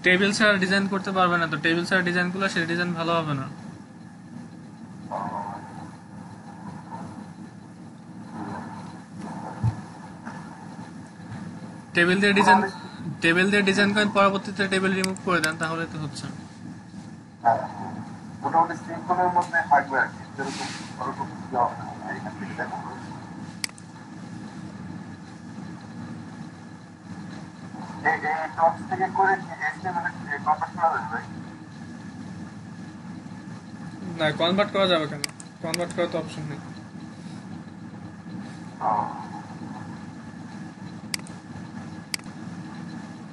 Table ছাড়া design করতে পারবে না তো, টেবিল ছাড়া ডিজাইন করলে সেই ডিজাইন ভালো হবে না। টেবিল দিয়ে ডিজাইন টেবিল দিয়ে ডিজাইন করেন, পরবর্তীতে টেবিল রিমুভ করে দেন, তাহলে তো হচ্ছে। মোটামুটি সিম্পলের মধ্যে থাকবে আর কি, যেরকম ওরকম কিছু হবে না এখান থেকে দেখো। এই টপস থেকে করে কি HTML কনভার্ট করা যাবে ভাই? না, কনভার্ট করা যাবে কেন? কনভার্ট করার তো অপশন নেই।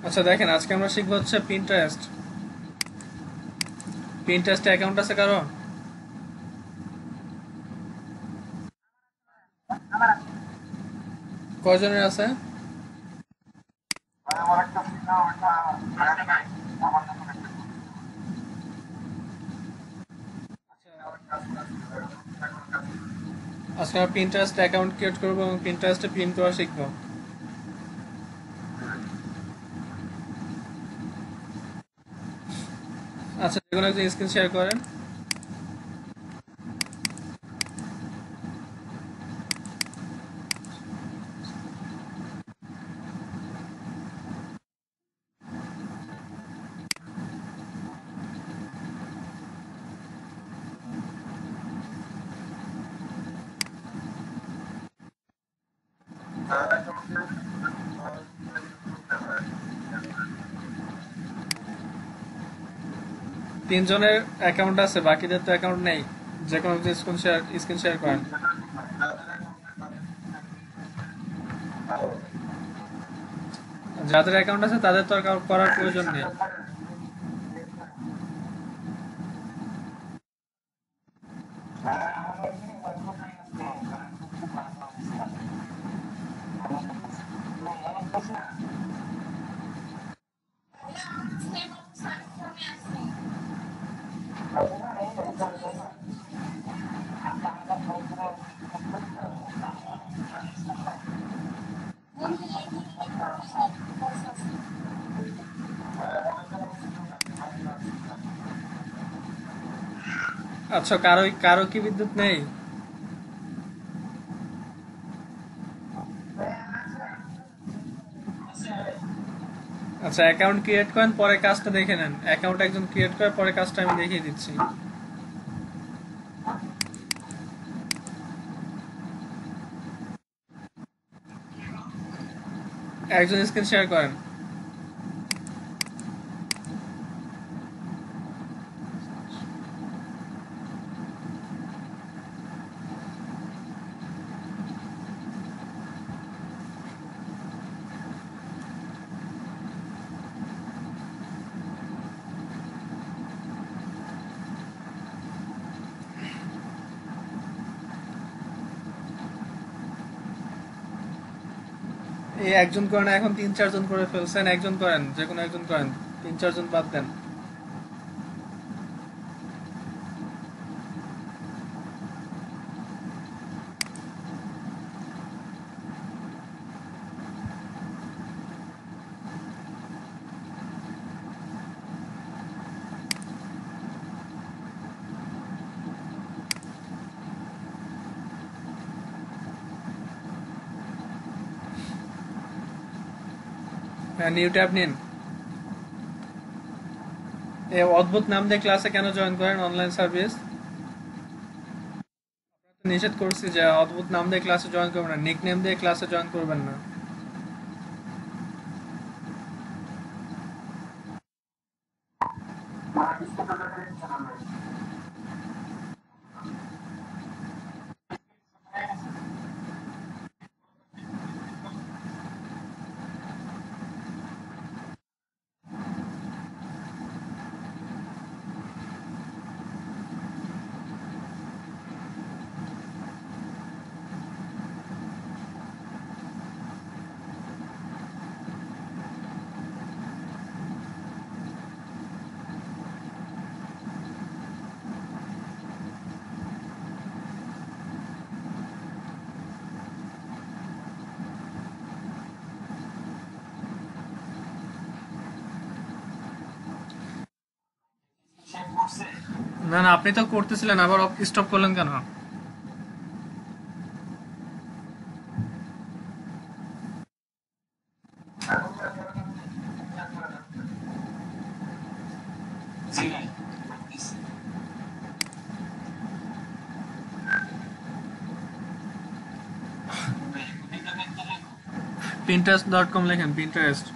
আচ্ছা দেখেন, আজকে আমরা শিখবো হচ্ছে পিন্টারেস্ট। পিন্টারেস্টে অ্যাকাউন্ট আছে কারো? কয়জনের আছে? আমার একটা ছিল, ওটা আমার নতুন একটা আজকে আমরা পিন্টারেস্ট অ্যাকাউন্ট ক্রিয়েট করবো এবং পিন্টারেস্টে পিন করা শিখবো। আচ্ছা, যে কোনো একজন স্ক্রিন শেয়ার করেন। 3 জনের অ্যাকাউন্ট আছে, বাকিদের তো অ্যাকাউন্ট নেই। যে কোনো একজন স্ক্রিন শেয়ার করেন। যাদের অ্যাকাউন্ট আছে তাদের তো আর করার প্রয়োজন নেই। আচ্ছা, কারো কারো কি বিদ্যুৎ নেই? আচ্ছা, অ্যাকাউন্ট ক্রিয়েট করেন, পরে কাজটা দেখে নেন। অ্যাকাউন্ট একজন ক্রিয়েট করে, পরে কাজটা আমি দেখিয়ে দিচ্ছি। একজন স্ক্রিন শেয়ার করেন। এই একজন করেন, এখন 3-4 জন করে ফেলছেন। একজন করেন, যে কোনো একজন করেন, 3-4 জন বাদ দেন। হ্যাঁ, নিউ ট্যাব নিন। এই অদ্ভুত নাম দিয়ে ক্লাসে কেন জয়েন করেন? অনলাইন সার্ভিস নিষেধ করছি যে অদ্ভুত নাম দিয়ে ক্লাসে জয়েন করবেন না, নিক নেম দিয়ে ক্লাসে জয়েন করবেন না। না না, আপনি তো করতেছিলেন, আবার স্টপ করলেন কেন? জি ভাই করতেছি। ভাই ইন্টারনেট তো লেখো। pinterest.com লেখেন, পিন্টারেস্ট।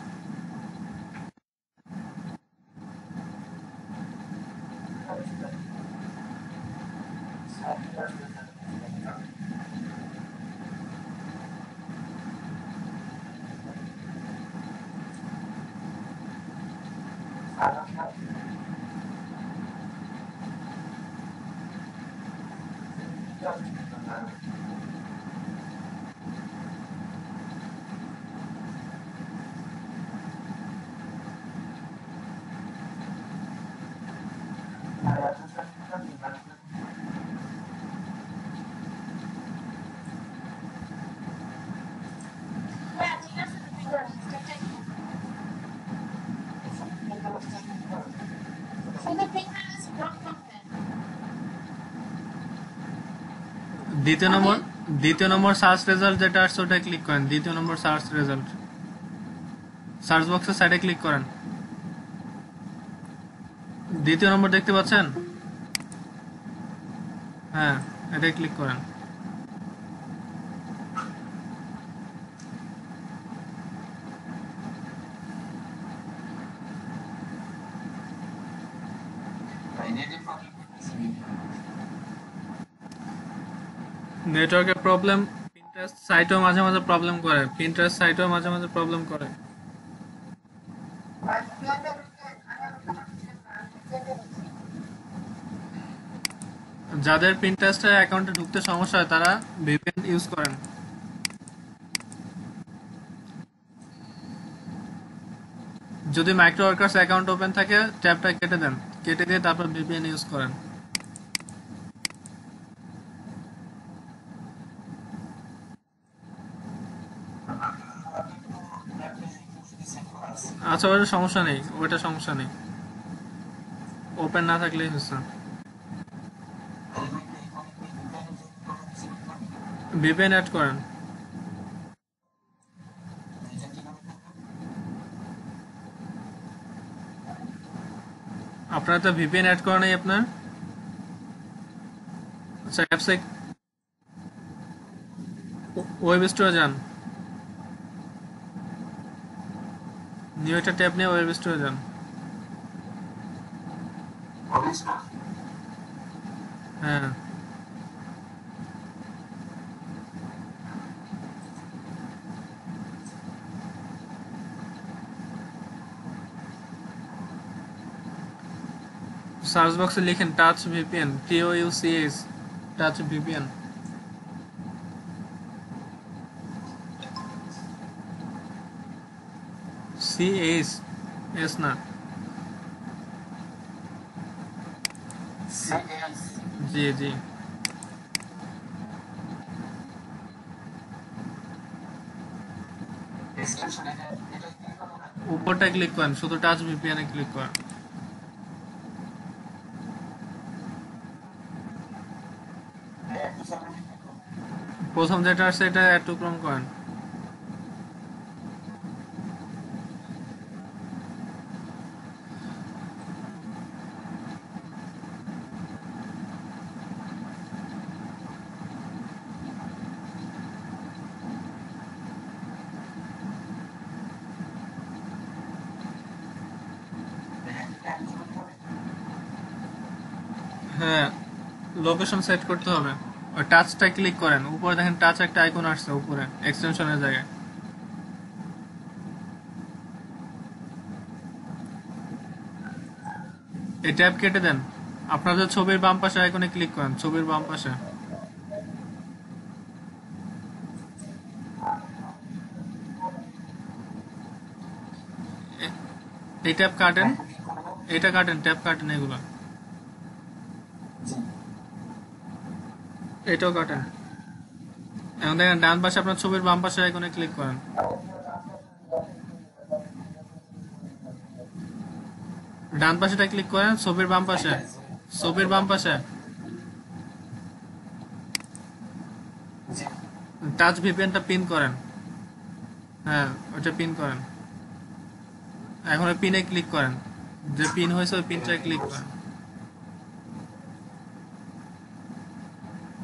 দ্বিতীয় নম্বর দ্বিতীয় নম্বর সার্চ রেজাল্ট যেটা আসছে ওটা ক্লিক করেন। দ্বিতীয় নম্বর সার্চ রেজাল্ট, সার্চ বক্সের সাইডে ক্লিক করেন। দ্বিতীয় নম্বর দেখতে পাচ্ছেন? হ্যাঁ, এটাই ক্লিক করেন। ভাই নেটে প্রবলেম করতেছি। নেটওয়ার্কের প্রবলেম, পিন্টারেস্ট সাইটেও মাঝে মাঝে প্রবলেম করে, পিন্টারেস্ট সাইটেও মাঝে মাঝে প্রবলেম করে। যাদের পিন্টারেস্টের অ্যাকাউন্টে ঢুকতে সমস্যা হয় তারা ভিপিএন ইউজ করেন। যদি মাইক্রো ওয়ার্কার্স অ্যাকাউন্ট ওপেন থাকে ট্যাবটা কেটে দেন, কেটে দিয়ে তারপর ভিপিএন ইউজ করেন। আচ্ছা, ওটা সমস্যা নেই, ওটা সমস্যা নেই, ওপেন না থাকলেই হচ্ছে। ভিপিএন অ্যাড করেন। আপনার তো ভিপিএন অ্যাড করা নেই আপনার। আচ্ছা, অ্যাপসে ওয়েব স্টোরে যান, নিউ একটা ট্যাব নিয়ে ওয়েব স্টোরে যান। হ্যাঁ, সার্চ বক্সে লিখেন touch VPN, TOUCH, touch VPN. CH, S না। জি জি, উপরটা ক্লিক করেন, শুধু টাচ ভিপিএন এ ক্লিক করেন। প্রথম যেটা আসছে এটা অ্যাড টু ক্রোম করেন। হ্যাঁ, লোকেশন সেট করতে হবে। ওই টাচটা ক্লিক করেন, উপরে দেখেন টাচ একটা আইকন আসছে উপরে এক্সটেনশনের জায়গায়। এই ট্যাব কেটে দেন, আপনাদের ছবির বাম পাশে আইকনে ক্লিক করেন, ছবির বাম পাশে। এই ট্যাব কাটেন, এটা কাটেন, ট্যাব কাটেন, এগুলো এটাও কাটেন। এখন দেখেন ডান পাশে আপনার ছবির বাম পাশে আইকনে ক্লিক করেন। ডান পাশেটা ক্লিক করেন, ছবির বাম পাশে, সোপের বাম পাশে জি টাচ ভিপিএনটা পিন করেন। হ্যাঁ, ওটা পিন করেন। এখন ওই পিনে ক্লিক করেন, যে পিন হয়েছে ওই পিনটায় ক্লিক করেন।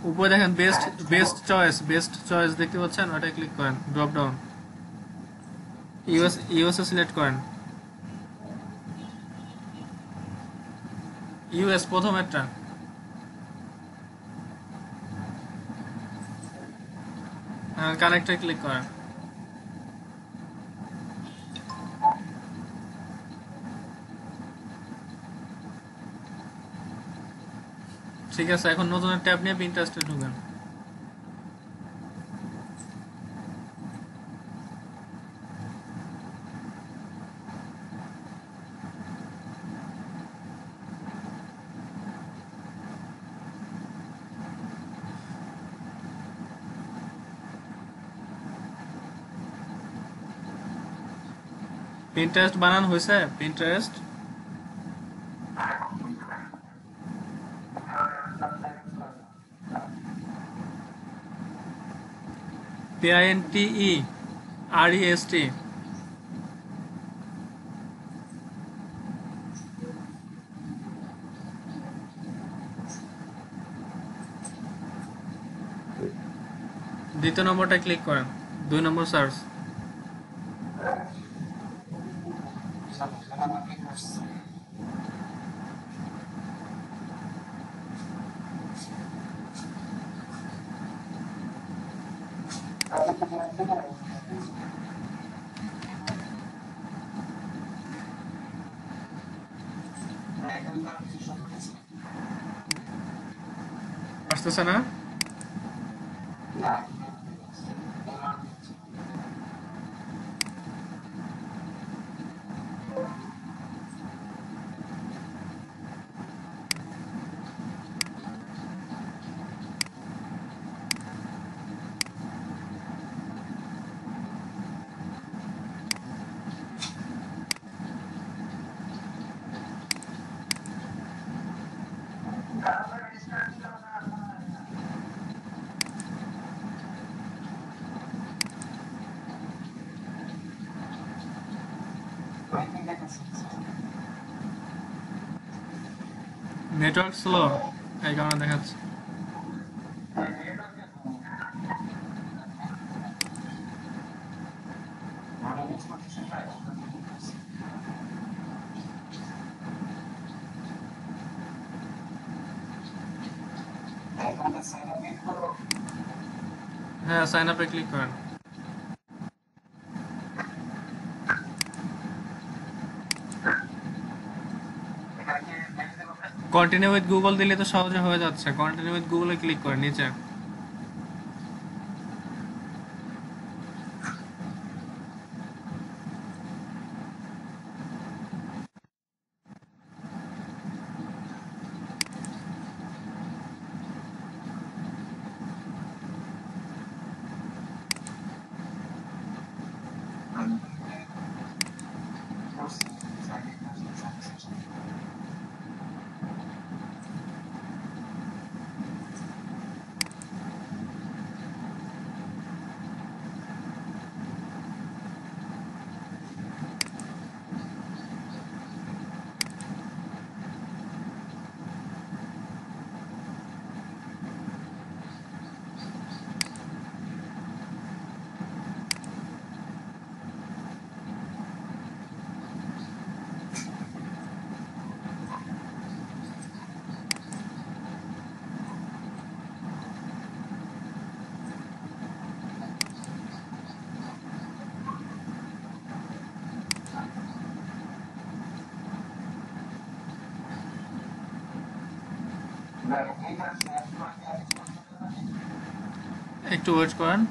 উপরে দেখেন বেস্ট চয়েস দেখতে পাচ্ছেন, ওটায় ক্লিক করেন। ড্রপ ডাউন ইউএসএ সিলেক্ট করেন। ইউএস প্রথমেরটা। কানেক্টে ক্লিক করেন। ঠিক আছে, এখন নতুন ট্যাব নিয়ে পিন্টারেস্টে ঢুকেন। পিন্টারেস্ট বানান হয়েছে? Pinterest PINTEREST। দ্বিতীয় নম্বরটা ক্লিক করেন, 2 নম্বর সার্চ। আসতেছে না? নেটওয়ার্ক স্লো, এই কারণে দেখাচ্ছে। হ্যাঁ, সাইন আপে ক্লিক করেন। কন্টিনিউ উইথ গুগল দিলে তো সহজে হয়ে যাচ্ছে। কন্টিনিউ উইথ গুগলে ক্লিক করেন নিচে। একটু ওয়েট করেন,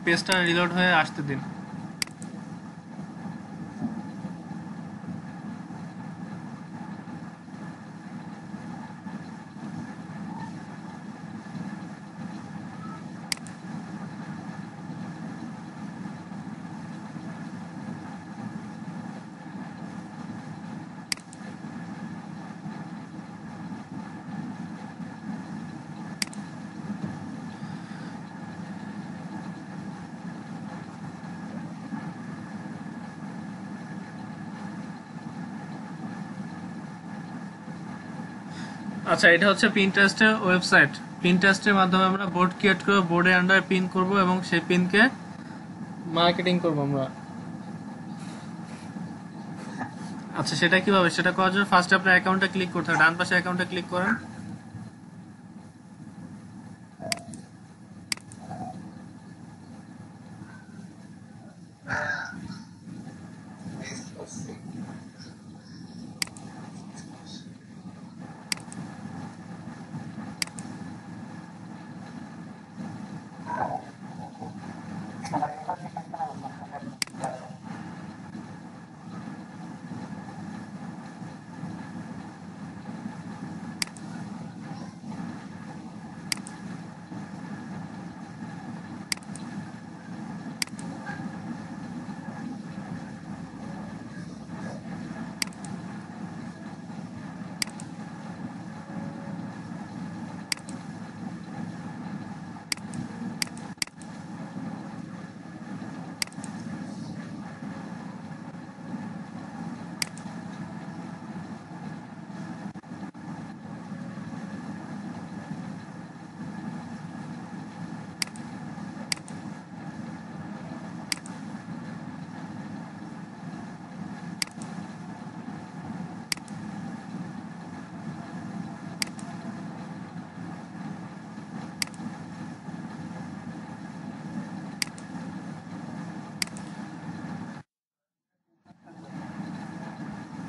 পেজটা রিলোড হয়ে আসতে দিন। আচ্ছা, এটা হচ্ছে পিনটারেস্টের ওয়েবসাইট। পিনটারেস্টের মাধ্যমে আমরা বোর্ড ক্রিয়েট করব, বোর্ডের আন্ডারে পিন করব এবং সেই পিনকে মার্কেটিং করব আমরা। আচ্ছা, সেটা কিভাবে? সেটা করার জন্য ফার্স্ট আপনার অ্যাকাউন্টে ক্লিক করতে হবে। ডান পাশে অ্যাকাউন্টে ক্লিক করেন।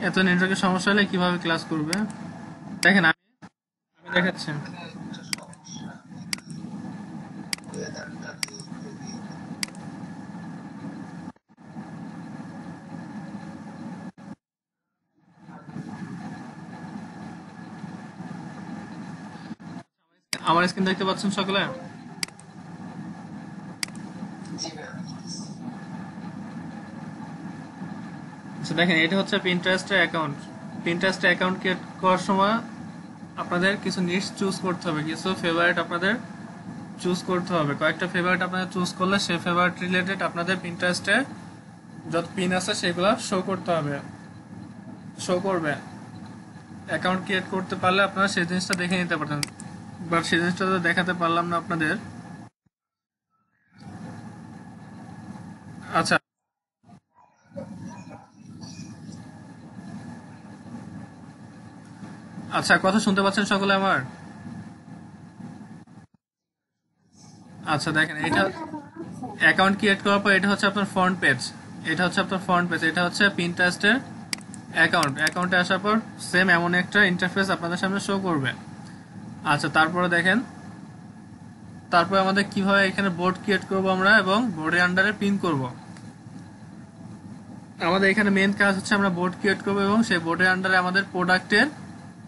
এত নেটওয়ার্কের সমস্যা হলে কিভাবে ক্লাস করবে? দেখেন, আমি দেখাচ্ছি। আমার স্ক্রিন দেখতে পাচ্ছেন সকলে? আচ্ছা, দেখেন, এটা হচ্ছে পিনটারেস্টের অ্যাকাউন্ট। পিনটারেস্টের অ্যাকাউন্ট ক্রিয়েট করার সময় আপনাদের কিছু নিশ চুজ করতে হবে, কিছু ফেভারিট আপনাদের চুজ করতে হবে। কয়েকটা ফেভারিট আপনাদের চুজ করলে সেই ফেভারিট রিলেটেড আপনাদের পিনটারেস্টে যত পিন আছে সেগুলো শো করতে হবে, শো করবে। অ্যাকাউন্ট ক্রিয়েট করতে পারলে আপনারা সেই জিনিসটা দেখে নিতে পারতেন, বাট সেই জিনিসটা তো দেখাতে পারলাম না আপনাদের। আচ্ছা, আচ্ছা, কথা শুনতে পাচ্ছেন সকলে আমার? আচ্ছা, দেখেন, এটা অ্যাকাউন্ট ক্রিয়েট করার পর এটা হচ্ছে আপনার ফ্রন্ট পেজ। এটা হচ্ছে আপনার ফ্রন্ট পেজ। এটা হচ্ছে পিনটারেস্টের অ্যাকাউন্ট। অ্যাকাউন্টে আসার পর সেম এমন একটা ইন্টারফেস আপনাদের সামনে শো করবে। আচ্ছা, তারপরে দেখেন, তারপরে আমাদের কিভাবে এখানে বোর্ড ক্রিয়েট করব আমরা এবং বোর্ডের আন্ডারে পিন করব। আমাদের এখানে মেইন কাজ হচ্ছে আমরা বোর্ড ক্রিয়েট করব এবং সেই বোর্ডের আন্ডারে আমাদের প্রোডাক্টের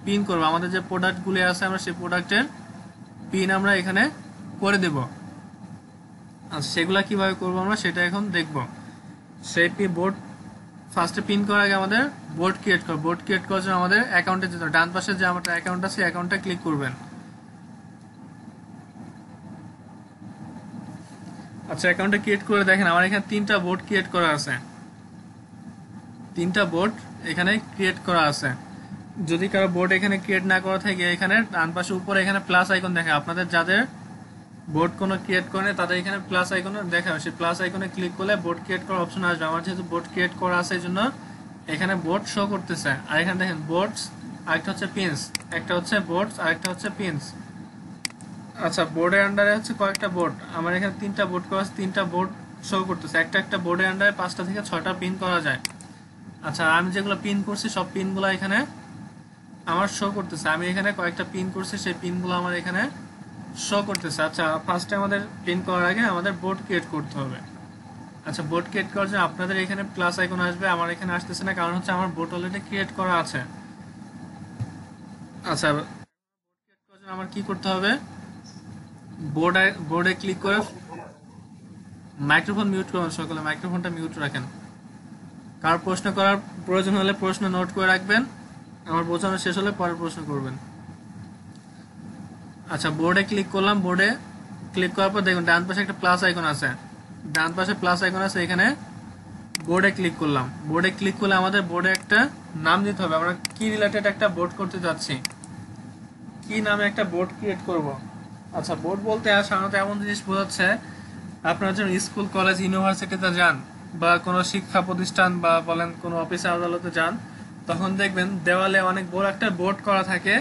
পিন করব। আমাদের যে প্রোডাক্টগুলি আছে আমরা সেই প্রোডাক্টের পিন আমরা এখানে করে দেব। আচ্ছা, সেগুলা কিভাবে করব আমরা সেটা এখন দেখব। সেই বোর্ড ফার্স্টে পিন করার আগে আমাদের বোর্ড ক্রিয়েট করব। বোর্ড ক্রিয়েট করার জন্য আমাদের অ্যাকাউন্টে যেতে হবে। ডান পাশে যে আমাদের অ্যাকাউন্ট আছে অ্যাকাউন্টে ক্লিক করবেন। আচ্ছা, অ্যাকাউন্টে ক্রিয়েট করে দেখেন আমার এখানে 3টা বোর্ড ক্রিয়েট করা আছে। 3টা বোর্ড এখানে ক্রিয়েট করা আছে। যদি কারো বোর্ড এখানে ক্রিয়েট না করা থাকে, এখানে ডান পাশে উপরে এখানে প্লাস আইকন দেখে, আপনাদের যাদের বোর্ড কোনো ক্রিয়েট করে তাদের এখানে প্লাস আইকনে দেখাবে, সেই প্লাস আইকনে ক্লিক করলে বোর্ড ক্রিয়েট করার অপশন আসবে। আমার যেহেতু বোর্ড ক্রিয়েট করা আছে এই জন্য এখানে বোর্ড শো করতেছে। আর এখানে দেখেন বোর্ডস, আরেকটা হচ্ছে পিনস, একটা হচ্ছে বোর্ডস আরেকটা হচ্ছে পিনস। আচ্ছা, বোর্ডের আন্ডারে হচ্ছে কয়েকটা বোর্ড, আমার এখানে 3টা বোর্ড করা আছে, 3টা বোর্ড শো করতেছে। একটা বোর্ডের আন্ডারে 5টা থেকে 6টা পিন করা যায়। আচ্ছা, আমি যেগুলো পিন করছি সব পিনগুলো এখানে আমার শো করতেছে। আমি এখানে কয়েকটা পিন করছি, সেই পিনগুলো আমার এখানে শো করতেছে। আচ্ছা, ফার্স্টে আমাদের পিন করার আগে আমাদের বোর্ড ক্রিয়েট করতে হবে। আচ্ছা, বোর্ড ক্রিয়েট করার জন্য আপনাদের এখানে প্লাস আইকন আসবে, আমার এখানে আসতেছে না, কারণ হচ্ছে আমার বোর্ড অলরেডি ক্রিয়েট করা আছে। আচ্ছা, ক্রিয়েট করার জন্য আমার কি করতে হবে? বোর্ডে ক্লিক করে মাইক্রোফোন মিউট করুন। সকলে মাইক্রোফোনটা মিউট রাখেন। কার প্রশ্ন করার প্রয়োজন হলে প্রশ্ন নোট করে রাখবেন, আমার বোঝানো শেষ হলে পরে প্রশ্ন করবেন। আচ্ছা, বোর্ডে ক্লিক করলাম। বোর্ডে ক্লিক করার পর দেখুন ডান পাশে একটা প্লাস আইকন আছে। ডান পাশে প্লাস আইকন আছে, এখানে বোর্ডে ক্লিক করলাম। বোর্ডে ক্লিক করলে আমাদের বোর্ডে একটা নাম দিতে হবে। আমরা কি রিলেটেড একটা বোর্ড করতে যাচ্ছি। কি নামে একটা বোর্ড ক্রিয়েট করব। আচ্ছা, বোর্ড বলতে সাধারণত এমন জিনিস বোঝাচ্ছে, আপনারা যখন স্কুল কলেজ ইউনিভার্সিটিতে যান বা কোনো শিক্ষা প্রতিষ্ঠান বা বলেন কোনো অফিসে আদালতে যান, তখন দেখবেন দেওয়ালে অনেক বড় একটা বোর্ড করা থাকে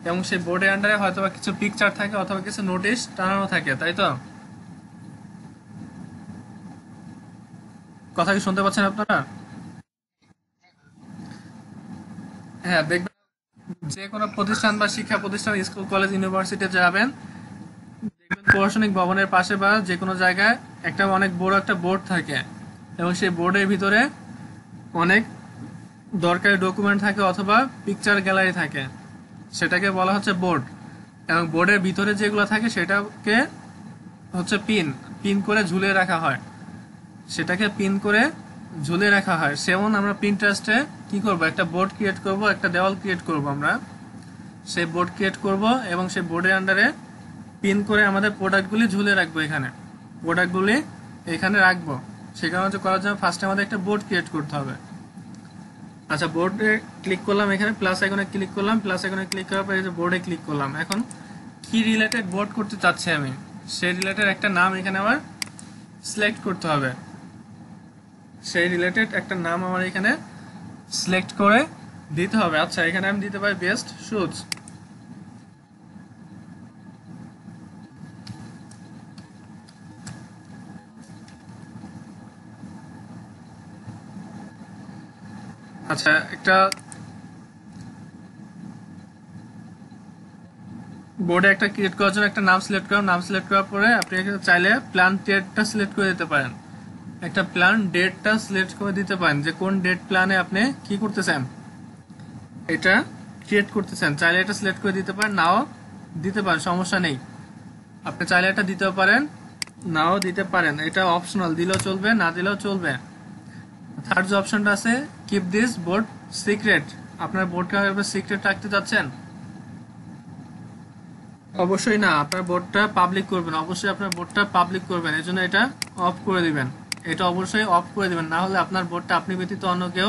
এবং সেই বোর্ডের আন্ডারে হয়তো বা কিছু পিকচার থাকে অথবা কিছু নোটিশ টানানো থাকে, তাই তো? কথা কি শুনতে পাচ্ছেন আপনারা? হ্যাঁ, দেখবেন যে কোনো প্রতিষ্ঠান বা শিক্ষা প্রতিষ্ঠান, স্কুল কলেজ ইউনিভার্সিটিতে যাবেন, দেখবেন প্রশাসনিক ভবনের পাশে বা যে কোনো জায়গায় একটা অনেক বড় একটা বোর্ড থাকে এবং সেই বোর্ডের ভিতরে অনেক দরকারি ডকুমেন্ট থাকে অথবা পিকচার গ্যালারি থাকে, সেটাকে বলা হচ্ছে বোর্ড। এবং বোর্ডের ভিতরে যেগুলো থাকে সেটাকে হচ্ছে পিন পিন করে ঝুলিয়ে রাখা হয়, সেটাকে পিন করে ঝুলিয়ে রাখা হয়। যেমন আমরা প্রিন্টারেস্টে কি করব, একটা বোর্ড ক্রিয়েট করব, একটা দেওয়াল ক্রিয়েট করব, আমরা সেই বোর্ড ক্রিয়েট করব এবং সেই বোর্ডের আন্ডারে পিন করে আমাদের প্রোডাক্টগুলি ঝুলিয়ে রাখবো, এখানে প্রোডাক্টগুলি এখানে রাখবো। সেখানে হচ্ছে করার জন্য ফার্স্টে আমাদের একটা বোর্ড ক্রিয়েট করতে হবে। আচ্ছা, বোর্ডে ক্লিক করলাম, এখানে প্লাস আইকনে ক্লিক করলাম, প্লাস আইকনে ক্লিক করার পরে বোর্ডে ক্লিক করলাম। এখন কি রিলেটেড বোর্ড করতে চাচ্ছি আমি, সেই রিলেটেড একটা নাম এখানে আমার সিলেক্ট করতে হবে। সেই রিলেটেড একটা নাম আমার এখানে সিলেক্ট করে দিতে হবে। আচ্ছা, এখানে আমি দিতে পারি বেস্ট শুজ। আচ্ছা, একটা বোর্ডে একটা ক্রিয়েট করার জন্য একটা নাম সিলেক্ট করুন। নাম সিলেক্ট করার পরে আপনি এখানে চাইলে প্ল্যান ডেটটা সিলেক্ট করে দিতে পারেন, একটা প্ল্যান ডেটটা সিলেক্ট করে দিতে পারেন যে কোন ডেট প্ল্যানে আপনি কি করতেছেন, এটা ক্রিয়েট করতেছেন। চাইলে এটা সিলেক্ট করে দিতে পারেন, নাও দিতে পারেন, সমস্যা নেই। আপনি চাইলে এটা দিতেও পারেন, নাও দিতে পারেন, এটা অপশনাল, দিলেও চলবে, না দিলেও চলবে। থার্ড যে অপশনটা আছে, কিপ দিস বোর্ড সিক্রেট, আপনার বোর্ডকে সিক্রেট রাখতে চাচ্ছেন? অবশ্যই না, আপনার বোর্ডটা পাবলিক করবেন, অবশ্যই আপনার বোর্ডটা পাবলিক করবেন, এই জন্য এটা অফ করে দিবেন। এটা অবশ্যই অফ করে দিবেন, না হলে আপনার বোর্ডটা আপনি ব্যতীত অন্য কেউ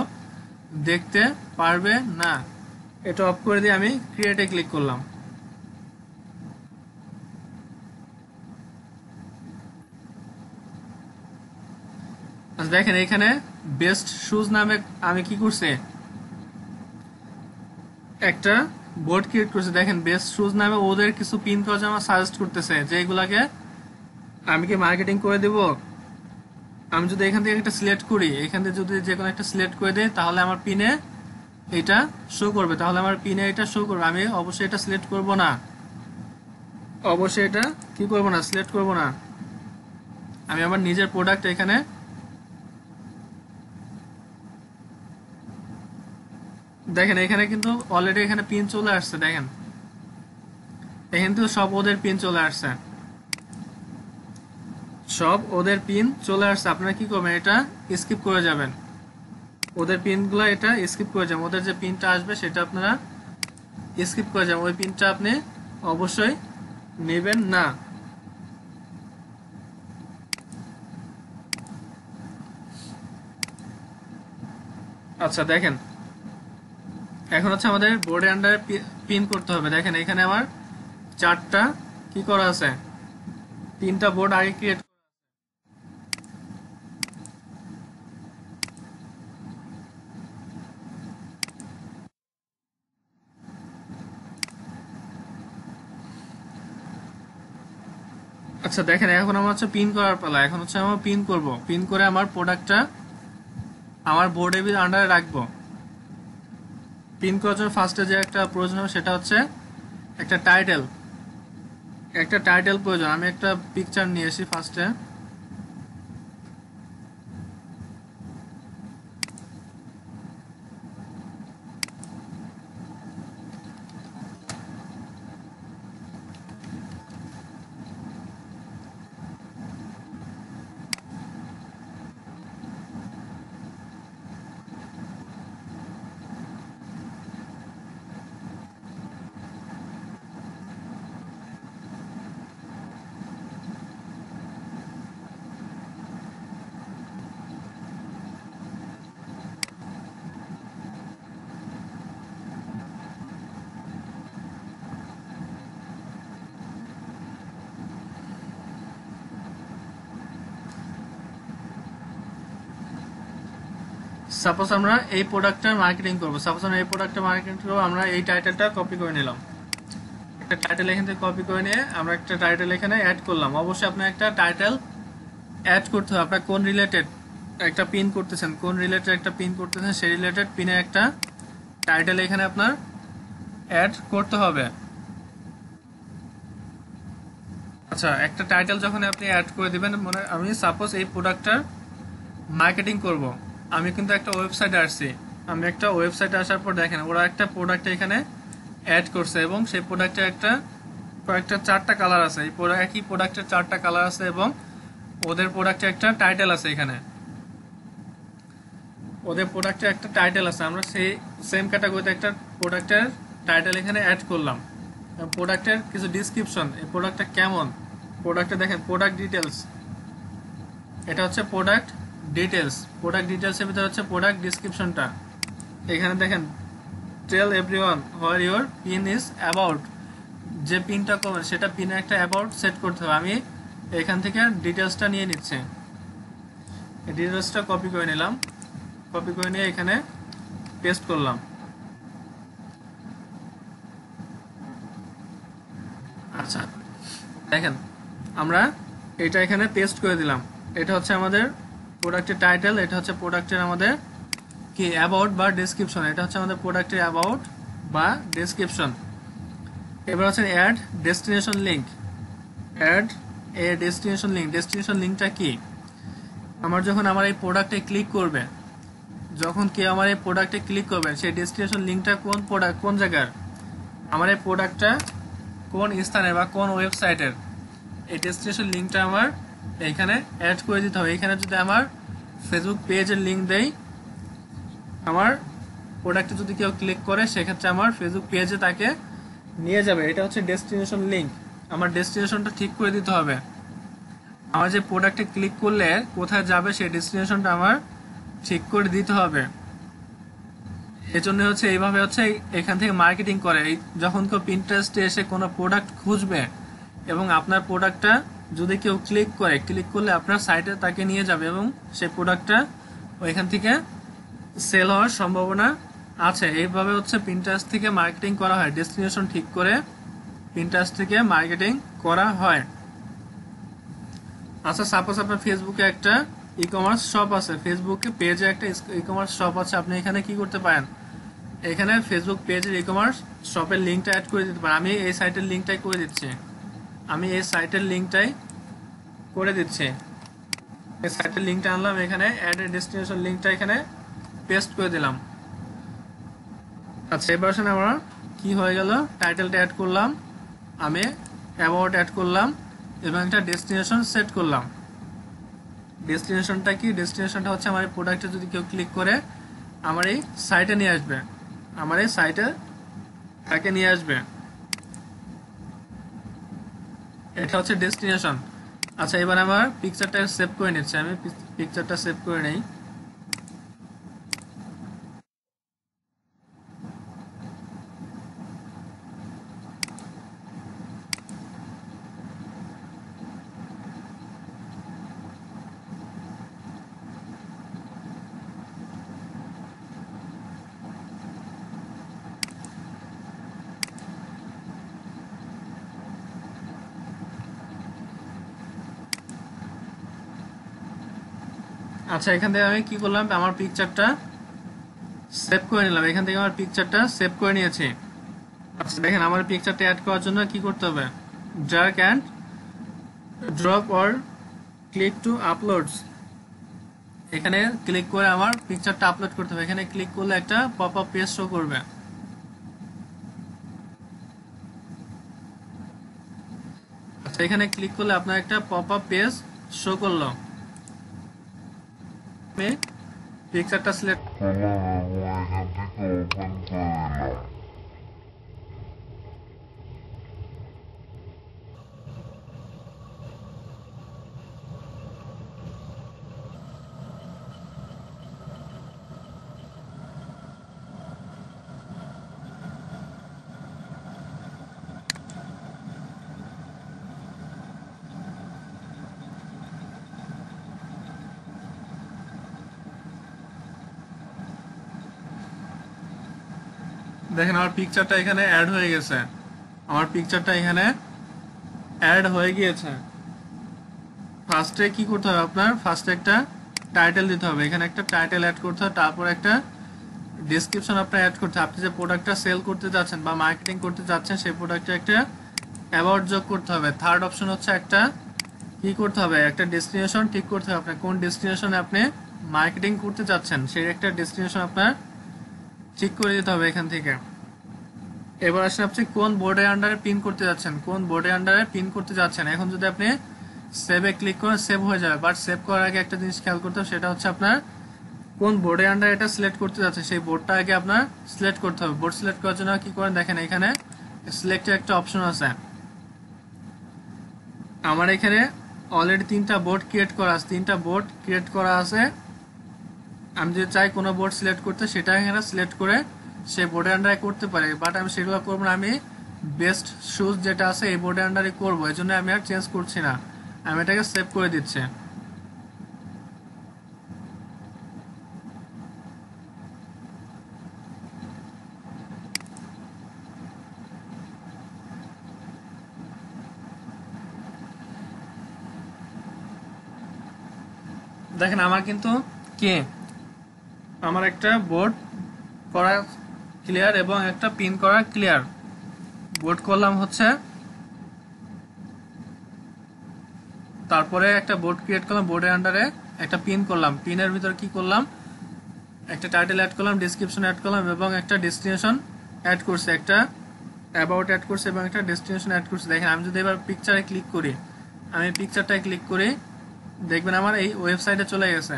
দেখতে পারবে না। এটা অফ করে দিয়ে আমি ক্রিয়েটে ক্লিক করলাম। আচ্ছা, দেখেন এখানে বেস্ট শুজ নামে আমি কি করছি, একটা বোর্ড ক্রিয়েট করছে। দেখেন বেস্ট শুজ নামে ওদের কিছু পিন করা আমার সাজেস্ট করতেছে যে এগুলাকে আমি কি মার্কেটিং করে দেব। আমি যদি এখান থেকে একটা সিলেক্ট করি, এখান থেকে যদি যে কোনো একটা সিলেক্ট করে দেই, তাহলে আমার পিনে এটা শো করবে, তাহলে আমার পিনে এটা শো করবে। আমি অবশ্যই এটা সিলেক্ট করব না, অবশ্যই এটা কি করব না, সিলেক্ট করব না। আমি আমার নিজের প্রোডাক্ট এখানে দেখেন, এখানে কিন্তু অলরেডি এখানে পিন চলে আসছে। দেখেন এখানে তো সব ওদের পিন চলে আসছে, সব ওদের পিন চলে আসছে। আপনারা কি করবেন, এটা স্কিপ করে যাবেন, ওদের পিনগুলো এটা স্কিপ করে যাবেন। ওদের যে পিনটা আসবে সেটা আপনারা স্কিপ করে যাবেন, ওই পিনটা আপনি অবশ্যই নেবেন না। আচ্ছা, দেখেন এখন হচ্ছে আমাদের বোর্ডের আন্ডারে পিন করতে হবে। দেখেন এখানে আমার চারটা কি করা আছে, তিনটা বোর্ড আগে ক্রিয়েট। আচ্ছা, দেখেন এখন আমার হচ্ছে পিন করার পালা। এখন হচ্ছে আমার পিন করব, পিন করে আমার প্রোডাক্টটা আমার বোর্ডের আন্ডারে রাখবো। পিন করার জন্য ফার্স্টে যে একটা প্রয়োজন হবে সেটা হচ্ছে একটা টাইটেল, একটা টাইটেল প্রয়োজন। আমি একটা পিকচার নিয়ে আসি ফার্স্টে। সাপোজ আমরা এই প্রোডাক্টটার মার্কেটিং করব, সাপোজ আমরা এই প্রোডাক্টের মার্কেটিং করব, আমরা এই টাইটেলটা কপি করে নিলাম, একটা টাইটেল এখান থেকে কপি করে নিয়ে আমরা একটা টাইটেল এখানে অ্যাড করলাম। অবশ্যই আপনার একটা টাইটেল অ্যাড করতে হবে, আপনার কোন রিলেটেড একটা পিন করতেছেন, কোন রিলেটেড একটা পিন করতেছেন, সেই রিলেটেড পিনের একটা টাইটেল এখানে আপনার অ্যাড করতে হবে। আচ্ছা, একটা টাইটেল যখন আপনি অ্যাড করে দিবেন, মানে আমি সাপোজ এই প্রোডাক্টটার মার্কেটিং করব, আমি কিন্তু একটা ওয়েবসাইটে আসছি, আমি একটা ওয়েবসাইটে আসার পর দেখেন ওরা একটা প্রোডাক্ট এখানে অ্যাড করছে এবং সেই প্রোডাক্টের কয়েকটা 4টা কালার আছে, এই একই প্রোডাক্টের 4টা কালার আছে এবং ওদের প্রোডাক্টে একটা টাইটেল আছে, এখানে ওদের প্রোডাক্টে একটা টাইটেল আছে, আমরা সেই সেম ক্যাটাগরিতে একটা প্রোডাক্টের টাইটেল এখানে অ্যাড করলাম। প্রোডাক্টের কিছু ডিসক্রিপশন, এই প্রোডাক্টটা কেমন, প্রোডাক্টে দেখেন প্রোডাক্ট ডিটেলস, এটা হচ্ছে প্রোডাক্ট ডিটেলস, প্রোডাক্ট ডিটেলসের ভিতরে হচ্ছে প্রোডাক্ট ডিসক্রিপশনটা, এখানে দেখেন tell everyone where your pin is about, যে পিনটা করবেন সেটা পিনে একটা অ্যাবাউট সেট করতে হবে। আমি এখান থেকে ডিটেলসটা নিয়ে নিচ্ছি, এই ডিটেলসটা কপি করে নিলাম, কপি করে নিয়ে এখানে পেস্ট করলাম। আচ্ছা দেখেন আমরা এটা এখানে পেস্ট করে দিলাম, এটা হচ্ছে আমাদের প্রোডাক্টের টাইটেল, এটা হচ্ছে প্রোডাক্টের আমাদের কি অ্যাবাউট বা ডেসক্রিপশন, এটা হচ্ছে আমাদের প্রোডাক্টের অ্যাবাউট বা ডেসক্রিপশন। এবার হচ্ছে add destination link, add a destination link, destination লিঙ্কটা কি, আমার যখন আমার এই প্রোডাক্টে ক্লিক করবে, যখন কেউ আমার এই প্রোডাক্টে ক্লিক করবে সেই ডেস্টিনেশন লিঙ্কটা কোন প্রোডাক্ট, কোন জায়গার, আমার এই প্রোডাক্টটা কোন স্থানে বা কোন ওয়েবসাইটের, এই ডেস্টিনেশন লিঙ্কটা আমার এইখানে অ্যাড করে দিতে হবে। এখানে যদি আমার ফেসবুক পেজের লিঙ্ক দেই, আমার প্রোডাক্টে যদি কেউ ক্লিক করে সেক্ষেত্রে আমার ফেসবুক পেজে তাকে নিয়ে যাবে, এটা হচ্ছে ডেস্টিনেশন লিঙ্ক। আমার ডেস্টিনেশনটা ঠিক করে দিতে হবে, আমার যে প্রোডাক্টে ক্লিক করলে কোথায় যাবে সেই ডেস্টিনেশনটা আমার ঠিক করে দিতে হবে। এজন্য হচ্ছে এইভাবে হচ্ছে এখান থেকে মার্কেটিং করে, যখন কেউ পিন্টারেস্টে এসে কোনো প্রোডাক্ট খুঁজবে এবং আপনার প্রোডাক্টটা যদি কেউ ক্লিক করে, ক্লিক করলে আপনার সাইটে তাকে নিয়ে যাবে এবং সেই প্রোডাক্টটা ওইখান থেকে সেল হওয়ার সম্ভাবনা আছে। এইভাবে হচ্ছে পিন্টারেস্ট থেকে মার্কেটিং করা হয়, ডেস্টিনেশন ঠিক করে পিন্টারেস্ট থেকে মার্কেটিং করা হয়। আচ্ছা সাপোজ আপনার ফেসবুকে একটা ই কমার্স শপ আছে, ফেসবুকে পেজে একটা ই কমার্স শপ আছে, আপনি এখানে কি করতে পারেন, এখানে ফেসবুক পেজের ই কমার্স শপের লিঙ্কটা অ্যাড করে দিতে পারেন। আমি এই সাইটের লিঙ্কটাই করে দিচ্ছি, আমি এই সাইটের লিঙ্কটাই করে দিচ্ছি, এই সাইটের লিঙ্কটা আনলাম, এখানে অ্যাড এ ডেস্টিনেশন লিঙ্কটা এখানে পেস্ট করে দিলাম। আচ্ছা এবার আসলে আমরা কি হয়ে গেল, টাইটেলটা অ্যাড করলাম, আমি অ্যাবাউট অ্যাড করলাম এবং একটা ডেস্টিনেশন সেট করলাম। ডেস্টিনেশনটা কি, ডেস্টিনেশনটা হচ্ছে আমার এই প্রোডাক্টে যদি কেউ ক্লিক করে আমার এই সাইটে নিয়ে আসবে, আমার এই সাইটে তাকে নিয়ে আসবে, এটা হচ্ছে ডেস্টিনেশন। আচ্ছা এবার আমার পিকচারটা সেভ করে নিচ্ছি, আমি পিকচারটা সেভ করে নেই। আচ্ছা এখান থেকে আমি কি করলাম, আমার পিকচারটা সেভ করে নিলাম, এখান থেকে আমার পিকচারটা সেভ করে নিয়েছি। আচ্ছা দেখেন আমার পিকচারটা অ্যাড করার জন্য কি করতে হবে, drag and drop or click to uploads, এখানে ক্লিক করে আমার পিকচারটা আপলোড করতে হবে। এখানে ক্লিক করলে একটা পপ আপ পেজ শো করবে, আচ্ছা এখানে ক্লিক করলে আপনার একটা পপ আপ পেজ শো করলো, আমি পিকচারটা সিলেক্ট দেখেন আমার পিকচারটা এখানে অ্যাড হয়ে গেছে, আমার পিকচারটা এখানে অ্যাড হয়ে গিয়েছে। ফার্স্টে কি করতে হবে আপনার, ফার্স্টে একটা টাইটেল দিতে হবে, এখানে একটা টাইটেল অ্যাড করতে হবে, তারপর একটা ডেসক্রিপশন আপনার অ্যাড করতে হবে। আপনি যে প্রোডাক্টটা সেল করতে যাচ্ছেন বা মার্কেটিং করতে যাচ্ছেন সেই প্রোডাক্টে একটা অ্যাবাউট যোগ করতে হবে। থার্ড অপশন হচ্ছে একটা কি করতে হবে, একটা ডেস্টিনেশন ঠিক করতে হবে, আপনার কোন ডেস্টিনেশনে আপনি মার্কেটিং করতে যাচ্ছেন সেই একটা ডেস্টিনেশন আপনার ঠিক করে দিতে হবে এখান থেকে। এবার আসেন আপনি কোন বোর্ডের আন্ডারে পিন করতে যাচ্ছেন, কোন বোর্ডের আন্ডারে পিন করতে যাচ্ছেন। এখন যদি আপনি সেভে ক্লিক করেন সেভ হয়ে যাবে, বাট সেভ করার আগে একটা জিনিস খেয়াল করতে হবে, সেটা হচ্ছে আপনার কোন বোর্ডের আন্ডারে এটা সিলেক্ট করতে যাচ্ছে সেই বোর্ডটা আগে আপনার সিলেক্ট করতে হবে। বোর্ড সিলেক্ট করার জন্য কি করেন দেখেন এখানে সিলেক্টের একটা অপশন আছে। আমার এখানে অলরেডি 3টা বোর্ড ক্রিয়েট করা আছে, 3টা বোর্ড ক্রিয়েট করা আছে। আমি যদি চাই কোনো বোর্ড সিলেক্ট করতে সেটা এখানে সিলেক্ট করে সেই বোর্ডের আন্ডারে করতে পারি, বাট আমি সেগুলো করবো না। আমি বেস্ট শুজ যেটা আছে এই বোর্ডের আন্ডারে করবো, এই জন্য আমি আর চেঞ্জ করছি না, আমি এটাকে সেভ করে দিচ্ছি। দেখেন আমার কিন্তু কি আমার একটা বোর্ড করা ক্লিয়ার এবং একটা পিন করা ক্লিয়ার। বোর্ড করলাম হচ্ছে, তারপরে একটা বোর্ড ক্রিয়েট করলাম, বোর্ডের আন্ডারে একটা পিন করলাম, পিনের ভিতর কি করলাম একটা টাইটেল অ্যাড করলাম, ডেসক্রিপশন অ্যাড করলাম এবং একটা ডেস্টিনেশন অ্যাড করছি, একটা অ্যাবাউট অ্যাড করছি এবং একটা ডেস্টিনেশন অ্যাড করছি। দেখেন আমি যদি এবার পিকচারে ক্লিক করি, আমি পিকচারটায় ক্লিক করি, দেখবেন আমার এই ওয়েবসাইটে চলে গেছে।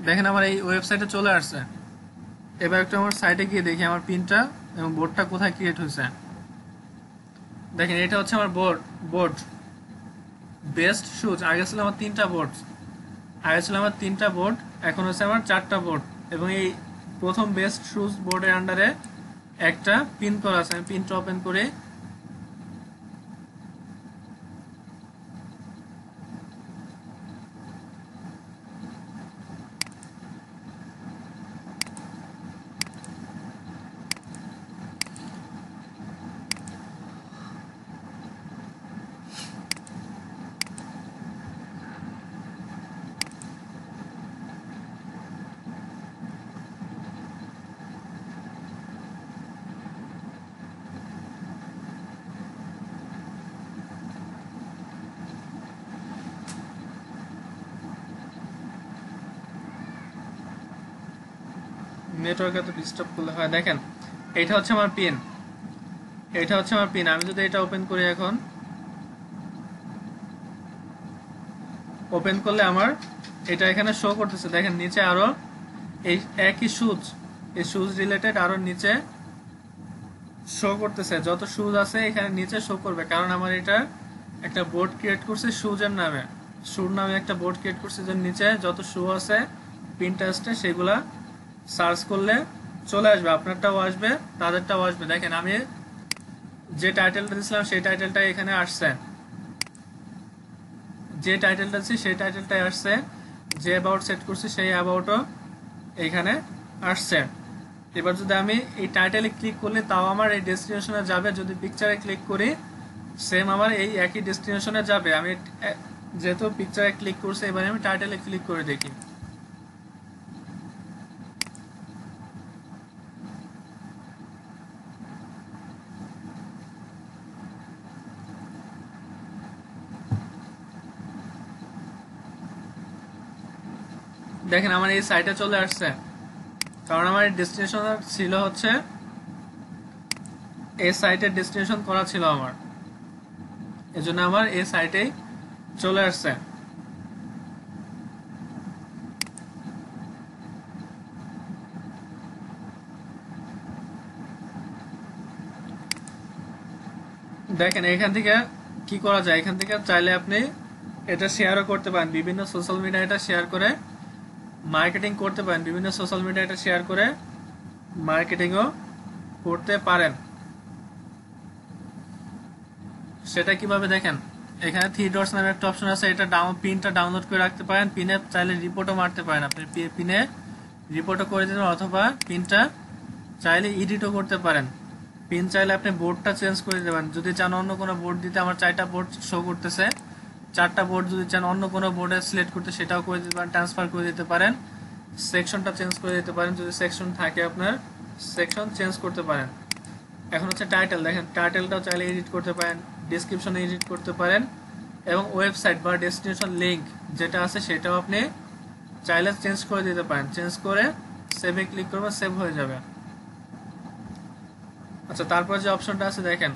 দেখেন আমার এই ওয়েবসাইটে চলে আসছে। এবার একটু আমার সাইটে গিয়ে দেখি আমার পিনটা এবং বোর্ডটা কোথায় ক্রিয়েট হয়েছে। দেখেন এটা হচ্ছে আমার বোর্ড বেস্ট শুজ। আগে ছিল আমার 3টা বোর্ড, এখন হচ্ছে আমার 4টা বোর্ড এবং এই প্রথম বেস্ট শুজ বোর্ডের আন্ডারে একটা পিন করা আছে। আমি পিনটা ওপেন করে নেটওয়ার্ক এত ডিস্টার্ব করলে হয়। দেখেন এটা হচ্ছে আমার পিন, আমি যদি এটা ওপেন করি, এখন ওপেন করলে আমার এটা এখানে শো করতেছে। দেখেন নিচে আরো এই একই শুজ, এই শুজ রিলেটেড আরো নিচে শো করতেছে, যত শুজ আছে এখানে নিচে শো করবে, কারণ আমার এটা একটা বোর্ড ক্রিয়েট করছে শুজের নামে, শুর নামে একটা বোর্ড ক্রিয়েট করছে, যে নিচে যত শু আছে পিনটারেস্টে সেগুলা সার্চ করলে চলে আসবে, আপনারটাও আসবে তাদেরটাও আসবে। দেখেন আমি যে টাইটেলটা দিয়েছিলাম সেই টাইটেলটা এখানে আসছে, যে টাইটেলটা দিচ্ছি সেই টাইটেলটাই আসছে, যে অ্যাবাউট সেট করছি সেই অ্যাবাউটও এইখানে আসছে। এবার যদি আমি এই টাইটেলে ক্লিক করলে তাও আমার এই ডেস্টিনেশনে যাবে, যদি পিকচারে ক্লিক করি সেম আমার এই একই ডেস্টিনেশনে যাবে। আমি যেহেতু পিকচারে ক্লিক করছি, এবার আমি টাইটেলে ক্লিক করে দেখি। দেখেন আমার এই সাইটে চলে আসছে, কারণ আমার ডেস্টিনেশন ছিল হচ্ছে এই সাইটের ডেস্টিনেশন করা ছিল আমার, এজন্য আমার এই সাইটেই চলে আসছে। দেখেন এখান থেকে কি করা যায়, এখান থেকে চাইলে আপনি এটা শেয়ারও করতে পারেন, বিভিন্ন সোশ্যাল মিডিয়া এটা শেয়ার করে মার্কেটিং করতে পারেন, বিভিন্ন সোশ্যাল মিডিয়া এটা শেয়ার করে মার্কেটিংও করতে পারেন। সেটা কিভাবে দেখেন, এখানে থ্রি ডটস নামে একটা অপশন আছে, এটা পিনটা ডাউনলোড করে রাখতে পারেন। পিনে চাইলে রিপোর্টও মারতে পারেন, আপনি পিনে রিপোর্টও করে দিতে পারেন, অথবা পিনটা চাইলে এডিটও করতে পারেন। পিন চাইলে আপনি বোর্ডটা চেঞ্জ করে দিতে পারেন, যদি চান অন্য কোনো বোর্ড দিতে। আমার 4টা বোর্ড শো করতেছে, 4টা বোর্ড যদি চান অন্য কোনো বোর্ডে সিলেক্ট করতে সেটাও করে দিতে পারেন, ট্রান্সফার করে দিতে পারেন। সেকশনটা চেঞ্জ করে দিতে পারেন, যদি সেকশন থাকে আপনার সেকশন চেঞ্জ করতে পারেন। এখন হচ্ছে টাইটেল, দেখেন টাইটেলটাও চাইলে এডিট করতে পারেন, ডিসক্রিপশন এডিট করতে পারেন, এবং ওয়েবসাইট বা ডেস্টিনেশন লিঙ্ক যেটা আছে সেটাও আপনি চাইলে চেঞ্জ করে দিতে পারেন। চেঞ্জ করে সেভে ক্লিক করবেন, সেভ হয়ে যাবে। আচ্ছা, তারপর যে অপশনটা আছে দেখেন,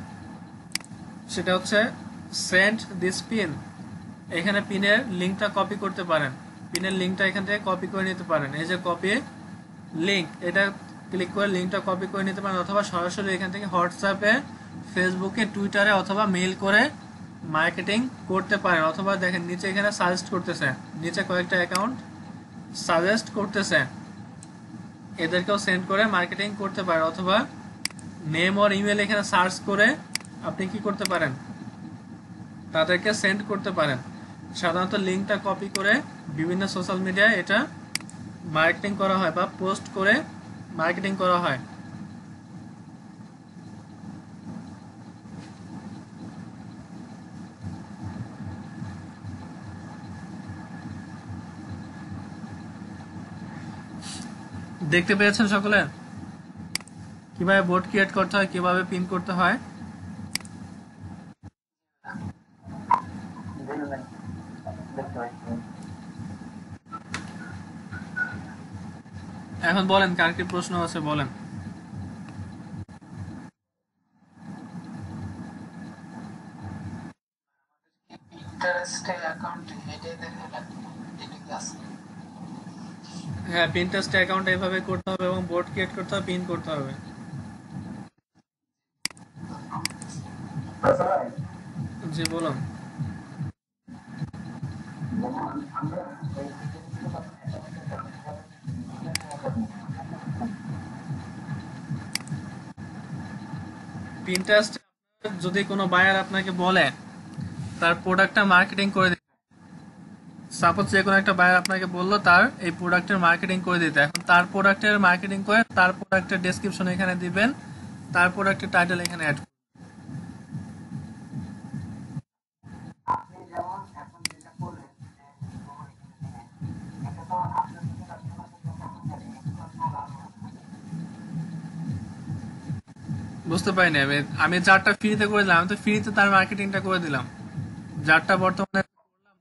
সেটা হচ্ছে সেন্ড দিস পিন। এখানে পিনের লিঙ্কটা কপি করতে পারেন, পিনের লিঙ্কটা এখান থেকে কপি করে নিতে পারেন। এই যে কপি লিঙ্ক, এটা ক্লিক করে লিঙ্কটা কপি করে নিতে পারেন, অথবা সরাসরি এখান থেকে হোয়াটসঅ্যাপে, ফেসবুকে, টুইটারে অথবা মেইল করে মার্কেটিং করতে পারেন। অথবা দেখেন নিচে এখানে সাজেস্ট করতেছে, নিচে কয়েকটা অ্যাকাউন্ট সাজেস্ট করতেছে, এদেরকেও সেন্ড করে মার্কেটিং করতে পারেন। অথবা নেম আর ইমেল এখানে সার্চ করে আপনি কি করতে পারেন, তাদেরকে সেন্ড করতে পারেন। সাধারণত লিঙ্কটা কপি করে বিভিন্ন সোশ্যাল মিডিয়ায় এটা মার্কেটিং করা হয় বা পোস্ট করে মার্কেটিং করা হয়। দেখতে পেয়েছেন সকলে কিভাবে বোর্ড ক্রিয়েট করতে হয়, কিভাবে পিন করতে হয়? এখন বলেন কার কি প্রশ্ন আছে বলেন। হ্যাঁ, পিনটারেস্ট অ্যাকাউন্ট এভাবে করতে হবে এবং বোর্ড ক্রিয়েট করতে হবে, পিন করতে হবে। জি বলুন। পিনটারেস্ট যদি কোনো বায়ার আপনাকে বলে তার প্রোডাক্টটা মার্কেটিং করে দিতে, সাপোজ যে কোনো একটা বায়ার আপনাকে বললো তার এই প্রোডাক্টের মার্কেটিং করে দিতে, এখন তার প্রোডাক্টের মার্কেটিং করে তার প্রোডাক্টের ডেসক্রিপশন এখানে দিবেন, তার প্রোডাক্টের টাইটেল এখানে অ্যাড। আপনি যেমন এখন যেটা করলেন যে এটা তো আপনার সাথে বুঝতে পারিনি আমি, আমি যারটা ফ্রিতে করে দিলাম, আমি তো ফ্রিতে তার মার্কেটিংটা করে দিলাম। যারটা বর্তমানে করলাম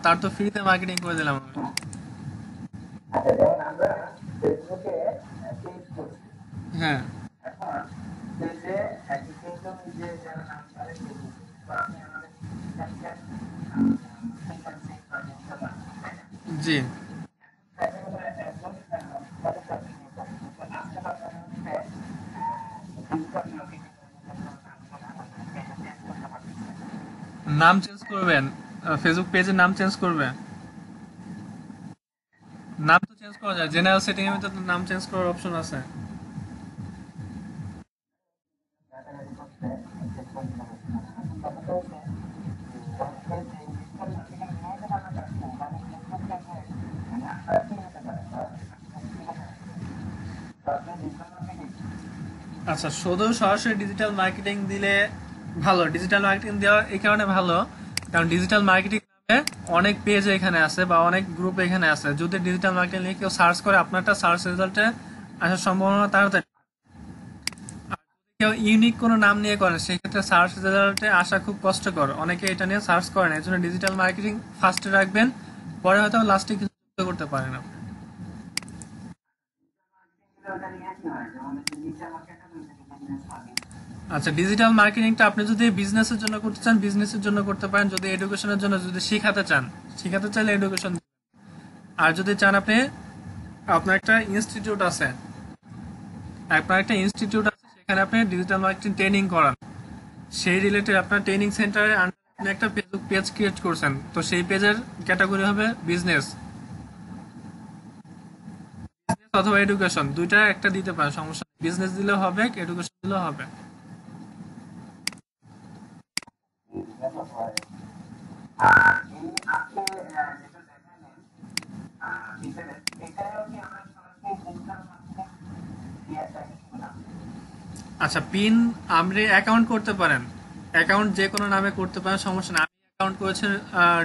তার তো ফ্রিতে মার্কেটিং করে দিলাম আমি। যেমন আমরা ফেসবুকে পেজ করছি, হ্যাঁ এখন পেজে অ্যাপ্লিকেশন যে যারা নাম করে ফেসবুকে বা আপনি আমাদের জি। নাম চেঞ্জ করবেন, ফেসবুক পেজের নাম চেঞ্জ করবে, নাম তো চেঞ্জ করা যায়, জেনারেল সেটিং এর মধ্যে তো নাম চেঞ্জ করার অপশন আছে। আচ্ছা, শুধু সরাসরি ডিজিটাল মার্কেটিং দিলে ভালো। ডিজিটাল মার্কেটিং দেওয়া এই কারণে ভালো, কারণ ডিজিটাল মার্কেটিং নামে অনেক পেজ এখানে আছে বা অনেক গ্রুপ এখানে আছে। যদি ডিজিটাল মার্কেটিং নিয়ে কেউ সার্চ করে, আপনারটা সার্চ রেজাল্টে আসার সম্ভাবনা তাড়াতাড়ি। আর যদি কেউ ইউনিক কোনো নাম নিয়ে করেন, সেক্ষেত্রে সার্চ রেজাল্টে আসা খুব কষ্টকর, অনেকে এটা নিয়ে সার্চ করেন। এই জন্য ডিজিটাল মার্কেটিং ফার্স্টে রাখবেন, পরে হয়তো লাস্টে কিছু যুক্ত করতে পারেন আপনি। আচ্ছা, ডিজিটাল মার্কেটিংটা আপনি যদি বিজনেসের জন্য করতে চান বিজনেসের জন্য করতে পারেন, যদি এডুকেশনের জন্য যদি শিখাতে চান, শিখাতে চাইলে এডুকেশন। আর যদি চান আপনি, আপনার একটা ইনস্টিটিউট আছে, সেখানে আপনি ডিজিটাল মার্কেটিং ট্রেনিং করান, সেই রিলেটেড আপনার ট্রেনিং সেন্টারে আপনি একটা ফেসবুক পেজ ক্রিয়েট করছেন, তো সেই পেজের ক্যাটাগরি হবে বিজনেস অথবা এডুকেশন, দুইটা একটা দিতে পারেন, সমস্যা নেই। বিজনেস দিলেও হবে, এডুকেশন দিলেও হবে। আর এই আপনি যেটা দেখালেন ডিটেইলস, এখানেও কি আমরা সরাসরি ডিজিটাল মার্কেটিং দিয়ে থাকি কিনা? আচ্ছা, পিন আপনি অ্যাকাউন্ট করতে পারেন, অ্যাকাউন্ট যে কোনো নামে করতে পারেন, সমস্যা নেই। আমি অ্যাকাউন্ট করেছি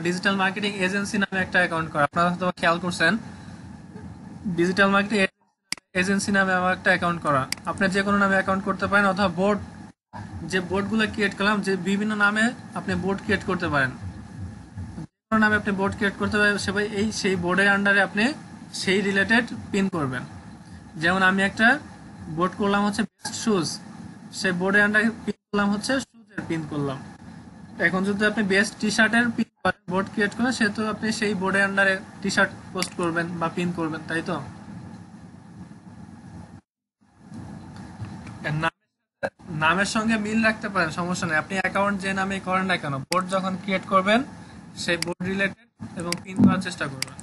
ডিজিটাল মার্কেটিং এজেন্সি নামে একটা অ্যাকাউন্ট করা, আপনারা হয়তো খেয়াল করছেন, ডিজিটাল মার্কেটিং এজেন্সি নামে আমার একটা অ্যাকাউন্ট করা। আপনি যে কোনো নামে অ্যাকাউন্ট করতে পারেন, অথবা বোর্ড, যে বোর্ডগুলো ক্রিয়েট করলাম, যে বিভিন্ন নামে আপনি বোর্ড ক্রিয়েট করতে পারেন, যে কোনো নামে আপনি বোর্ড ক্রিয়েট করতে পারেন, সেভাবে সেই বোর্ডের আন্ডারে আপনি সেই রিলেটেড পিন করবেন। যেমন আমি একটা বোর্ড করলাম হচ্ছে বেস্ট শুজ, সেই বোর্ডের আন্ডারে পিন করলাম হচ্ছে শুজের পিন করলাম। এখন যদি আপনি বেস্ট টি শার্টের পিন বোর্ড ক্রিয়েট করেন, সেহেতু আপনি সেই বোর্ডের আন্ডারে টি শার্ট পোস্ট করবেন বা পিন করবেন, তাই তো? এর নামের সঙ্গে মিল রাখতে পারেন, সমস্যা নেই। আপনি অ্যাকাউন্ট যে নামে করেন না কেন, বোর্ড যখন ক্রিয়েট করবেন সেই বোর্ড রিলেটেড এবং পিন করার চেষ্টা করবেন।